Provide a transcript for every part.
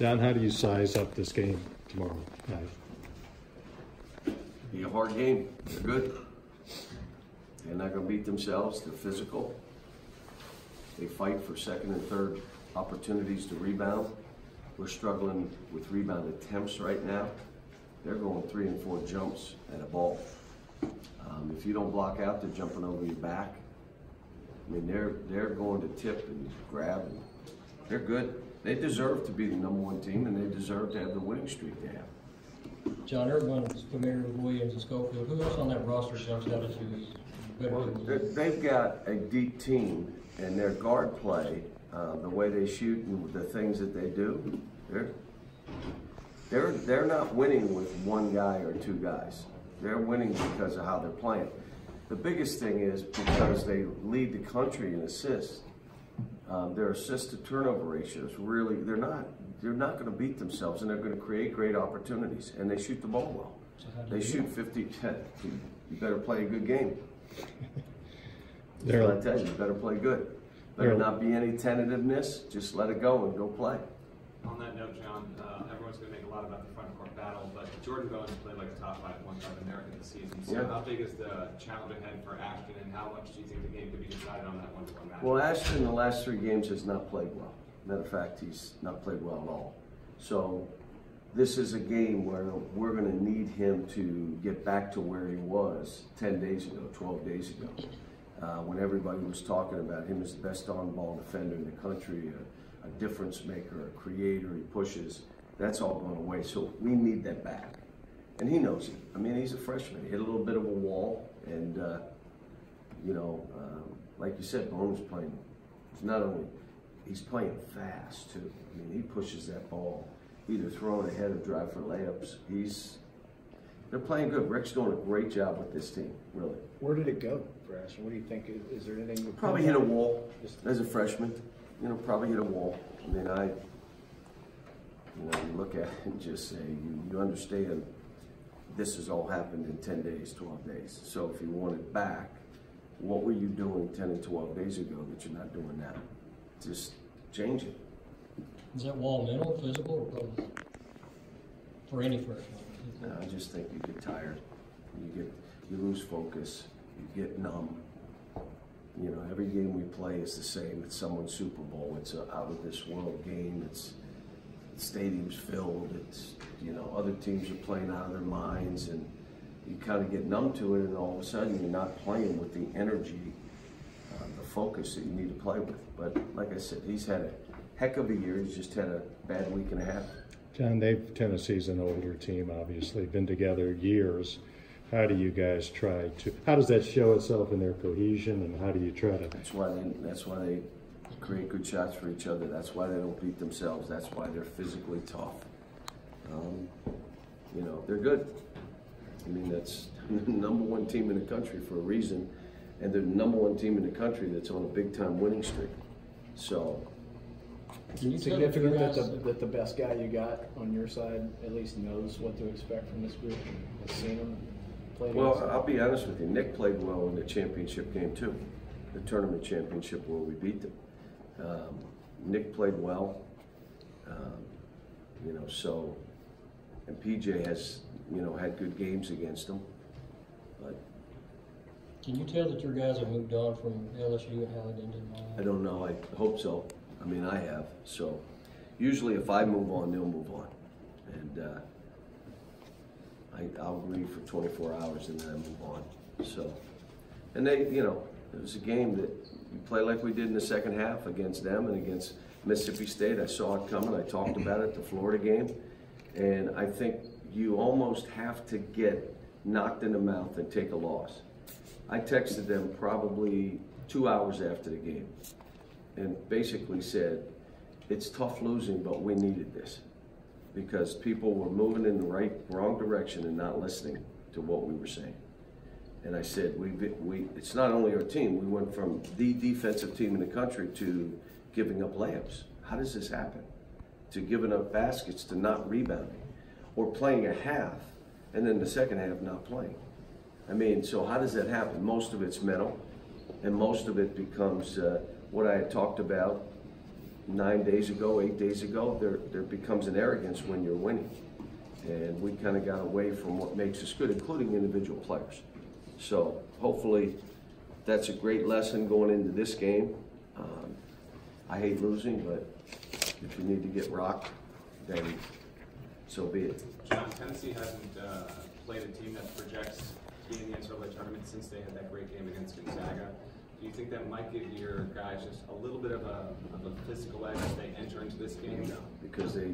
John, how do you size up this game tomorrow night? Be a hard game. They're good. They're not going to beat themselves. They're physical. They fight for second and third opportunities to rebound. We're struggling with rebound attempts right now. They're going 3 and 4 jumps at a ball. If you don't block out, they're jumping over your back. I mean, they're going to tip and grab. And they're good. They deserve to be the #1 team, and they deserve to have the winning streak they have. John, everyone's familiar with Williams and Schofield. Who else on that roster jumps out at you as better? Well, they've got a deep team, and their guard play, the way they shoot and the things that they do, they're not winning with one guy or two guys. They're winning because of how they're playing. The biggest thing is because they lead the country in assists. Their assist to turnover ratios really, they're not going to beat themselves, and they're going to create great opportunities, and they shoot the ball well. So they shoot 50-10. You better play a good game. That's what I tell you, you better play good. Better not be any tentativeness. Just let it go and go play. On that note, John, everyone's going to make a lot about the front court battle, but Jordan Bowen's played like a top 5 point-guard in America this season. So yeah. How big is the challenge ahead for Ashton, and how much do you think the game could be decided on that one-to-one match? Well, Ashton in the last 3 games has not played well. Matter of fact, he's not played well at all. So this is a game where we're going to need him to get back to where he was 10 days ago, 12 days ago, when everybody was talking about him as the best on-ball defender in the country, a difference maker, a creator, he pushes. That's all going away, so we need that back. And he knows it. I mean, he's a freshman. He hit a little bit of a wall, and, like you said, Bone was playing. It's not only, he's playing fast, too. I mean, he pushes that ball, either throwing ahead or drive for layups. They're playing good. Rick's doing a great job with this team, really. Where did it go for Ashton? What do you think? Is there anything? Probably hit a wall as a freshman. Probably hit a wall. I mean, you look at it and just say, you understand this has all happened in 10 days, 12 days. So if you want it back, what were you doing 10 and 12 days ago that you're not doing now? Just change it. Is that wall mental, physical, or both? For any freshman? No, I just think you get tired. You lose focus. You get numb. Every game we play is the same. It's someone's Super Bowl. It's an out-of-this-world game. It's stadiums filled. It's, other teams are playing out of their minds, and you kind of get numb to it, and all of a sudden you're not playing with the energy, the focus that you need to play with. But like I said, he's had a heck of a year. He's just had a bad week and a half. John, Tennessee's an older team, obviously, been together years. How do you guys how does that show itself in their cohesion, and how do you try to? That's why they create good shots for each other. That's why they don't beat themselves. That's why they're physically tough. They're good. I mean, that's the #1 team in the country for a reason, and they're the #1 team in the country that's on a big-time winning streak. So, it's significant that the best guy you got on your side at least knows what to expect from this group and has seen them play. Well, I'll be honest with you. Nick played well in the championship game too, the tournament championship where we beat them. Nick played well, so, and PJ has, had good games against them. But can you tell that your guys have moved on from LSU and how it ended? I don't know. I hope so. I mean, I have. So, usually if I move on, they'll move on, and I'll agree for 24 hours and then I move on. So, and they, it was a game that you play like we did in the second half against them and against Mississippi State. I saw it coming. I talked about it, the Florida game. And I think you almost have to get knocked in the mouth and take a loss. I texted them probably 2 hours after the game and basically said, it's tough losing, but we needed this, because people were moving in the wrong direction and not listening to what we were saying. And I said, it's not only our team. We went from the defensive team in the country to giving up layups. How does this happen? To giving up baskets, to not rebounding, or playing a half and then the second half not playing. I mean, so how does that happen? Most of it's mental, and most of it becomes what I had talked about 9 days ago, 8 days ago, there becomes an arrogance when you're winning. And we kind of got away from what makes us good, including individual players. So hopefully that's a great lesson going into this game. I hate losing, but if you need to get rocked, then so be it. John, Tennessee hasn't played a team that projects to be in the NCAA tournament since they had that great game against Gonzaga. Do you think that might give your guys just a little bit of a physical edge as they enter into this game? No, because they're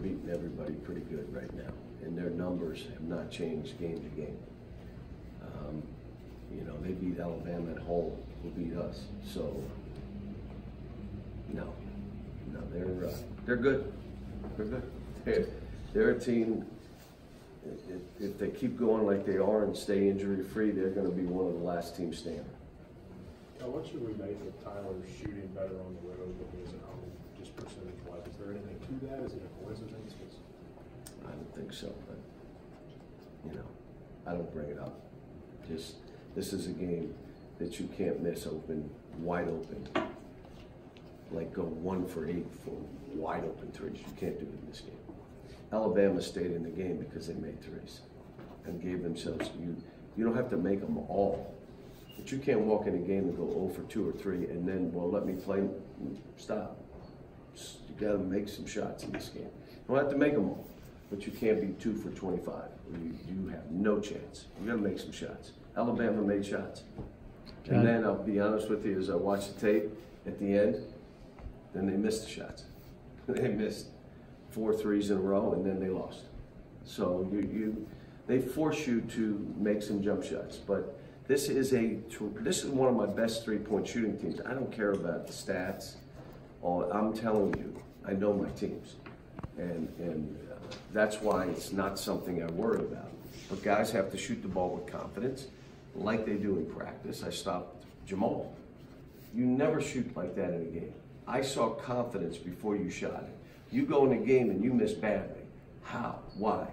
beating everybody pretty good right now, and their numbers have not changed game to game. You know, they beat Alabama at home, who beat us. So, no, they're good. They're good. They're a team. If they keep going like they are and stay injury free, they're going to be one of the last teams standing. Now, what should we make of Tyler shooting better on the road than he is at home, just percentage-wise? Is there anything to that? Is it a coincidence? I don't think so, but, you know, I don't bring it up. Just, this is a game that you can't miss open, wide open. Like go 1 for 8 for wide open threes. You can't do it in this game. Alabama stayed in the game because they made threes and gave themselves, you don't have to make them all. But you can't walk in a game and go 0 for 2 or 3 and then, well, let me play. Stop. You got to make some shots in this game. You don't have to make them all, but you can't be 2 for 25. You have no chance. You got to make some shots. Alabama made shots. And then I'll be honest with you, as I watched the tape at the end, then they missed the shots. They missed 4 threes in a row, and then they lost. So they force you to make some jump shots. But this is one of my best 3-point shooting teams. I don't care about the stats. I'm telling you, I know my teams, and that's why it's not something I worry about. But guys have to shoot the ball with confidence, like they do in practice. I stopped Jamal. You never shoot like that in a game. I saw confidence before you shot it. You go in a game and you miss badly. How? Why?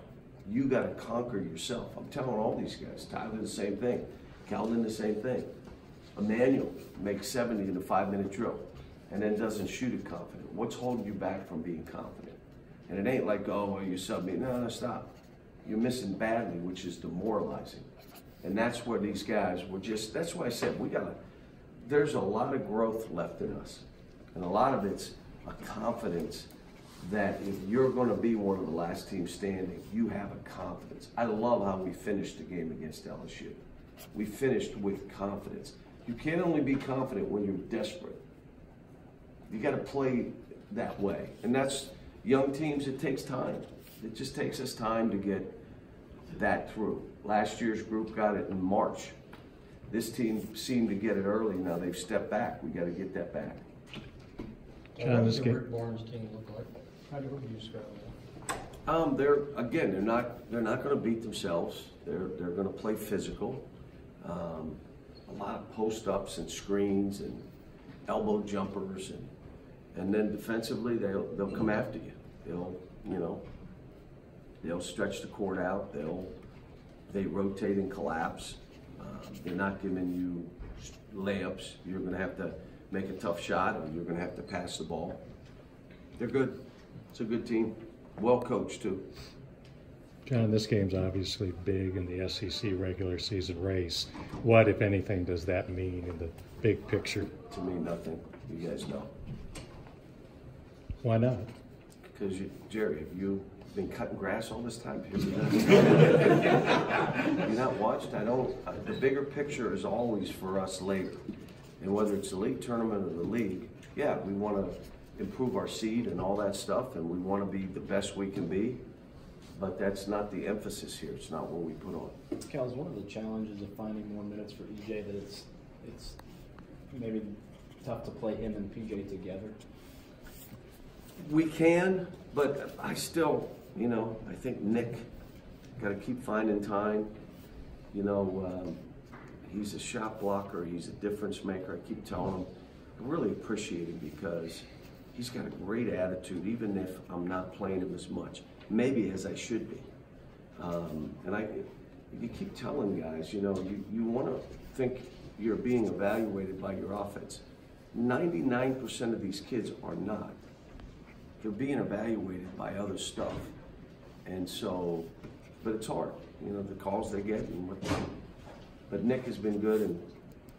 You got to conquer yourself. I'm telling all these guys. Tyler, the same thing. Calvin, the same thing. Emmanuel makes 70 in a 5-minute drill and then doesn't shoot it confident. What's holding you back from being confident? And it ain't like, oh, well, you sub me. No, stop. You're missing badly, which is demoralizing. And that's where these guys were just, that's why I said there's a lot of growth left in us. And a lot of it's a confidence that if you're going to be one of the last teams standing, you have a confidence. I love how we finished the game against LSU. We finished with confidence. You can't only be confident when you're desperate. You got to play that way. And that's young teams, it takes time. It just takes us time to get that through. Last year's group got it in March. This team seemed to get it early. Now they've stepped back. We got to get that back. What does Rick Barnes' team look like? How do you describe that? They're not going to beat themselves. They're going to play physical. A lot of post-ups and screens and elbow jumpers, and then defensively they'll come after you. They'll stretch the court out. They rotate and collapse. They're not giving you layups. You're going to have to make a tough shot, or you're going to have to pass the ball. They're good. It's a good team. Well coached too. John, this game's obviously big in the SEC regular season race. What, if anything, does that mean in the big picture? To me, nothing. You guys know. Why not? Because, Jerry, have you been cutting grass all this time? Have you not watched? The bigger picture is always for us later. And whether it's the league tournament or the league, yeah, we want to improve our seed and all that stuff, and we want to be the best we can be. But that's not the emphasis here. It's not what we put on. Cal, is one of the challenges of finding more minutes for EJ that it's maybe tough to play him and PJ together? We can, but I still, I think Nick got to keep finding time. He's a shot blocker. He's a difference maker. I keep telling him. I really appreciate him because he's got a great attitude, even if I'm not playing him as much. Maybe as I should be. You keep telling guys, you want to think you're being evaluated by your offense. 99% of these kids are not. They're being evaluated by other stuff. And so, but it's hard, you know, the calls they get and what they do. But Nick has been good and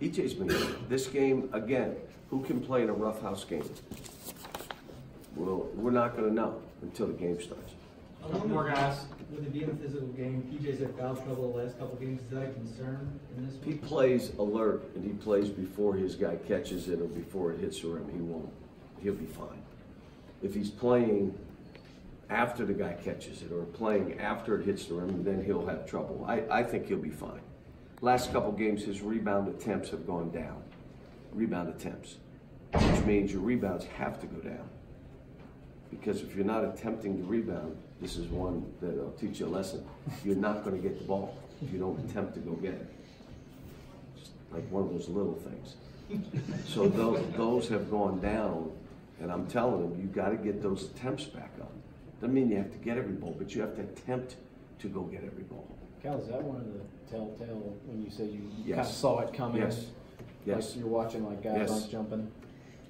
EJ's been good. This game, again, who can play in a roughhouse game? Well, we're not going to know until the game starts. Couple more guys. With it being a physical game, PJ's had foul trouble the last couple games. Is that a concern in this one? He plays alert and he plays before his guy catches it or before it hits the rim. He won't. He'll be fine. If he's playing after the guy catches it or playing after it hits the rim, then he'll have trouble. I think he'll be fine. Last couple games, his rebound attempts have gone down. Rebound attempts, which means your rebounds have to go down. Because if you're not attempting to rebound, this is one that'll teach you a lesson. You're not going to get the ball if you don't attempt to go get it. Just like one of those little things. So those have gone down, and I'm telling them, you got to get those attempts back up. Doesn't mean you have to get every ball, but you have to attempt to go get every ball. Cal, is that one of the telltale when you say you Yes. kind of saw it coming? Yes. Yes. Like you're watching like guys Yes. aren't jumping.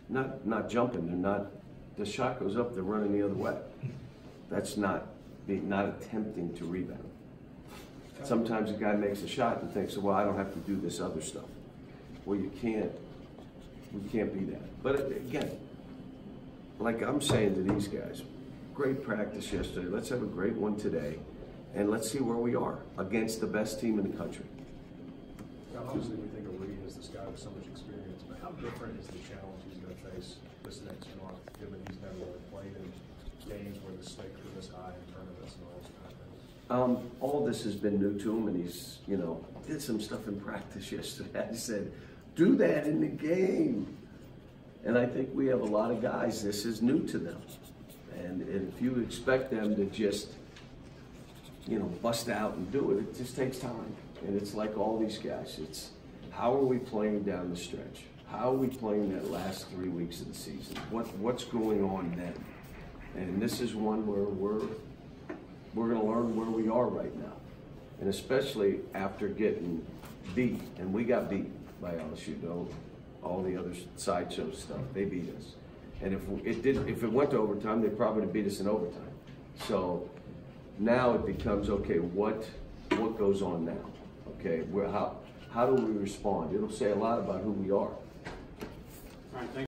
Not jumping. They're not. The shot goes up. They're running the other way. That's not attempting to rebound. Sometimes a guy makes a shot and thinks, well, I don't have to do this other stuff. Well, you can't. We can't be that. But again, like I'm saying to these guys, great practice yesterday. Let's have a great one today, and let's see where we are against the best team in the country. Now, obviously, we think of Reed as this guy with so much experience, but how different is the challenge he's going to face this next month, given he's never really played in games where the stakes are this high in tournaments and all those kind of things? All this has been new to him, and he's, you know, did some stuff in practice yesterday. I said, do that in the game. And I think we have a lot of guys, this is new to them. And if you expect them to just, you know, bust out and do it, it just takes time. And it's like all these guys. It's how are we playing down the stretch? How are we playing that last 3 weeks of the season? What's going on then? And this is one where we're going to learn where we are right now. And especially after getting beat, and we got beat by LSU, though, all the other sideshow stuff, they beat us. And if it went to overtime, they probably beat us in overtime. So now it becomes, okay, what goes on now? Okay, how do we respond? It'll say a lot about who we are. All right, thank you.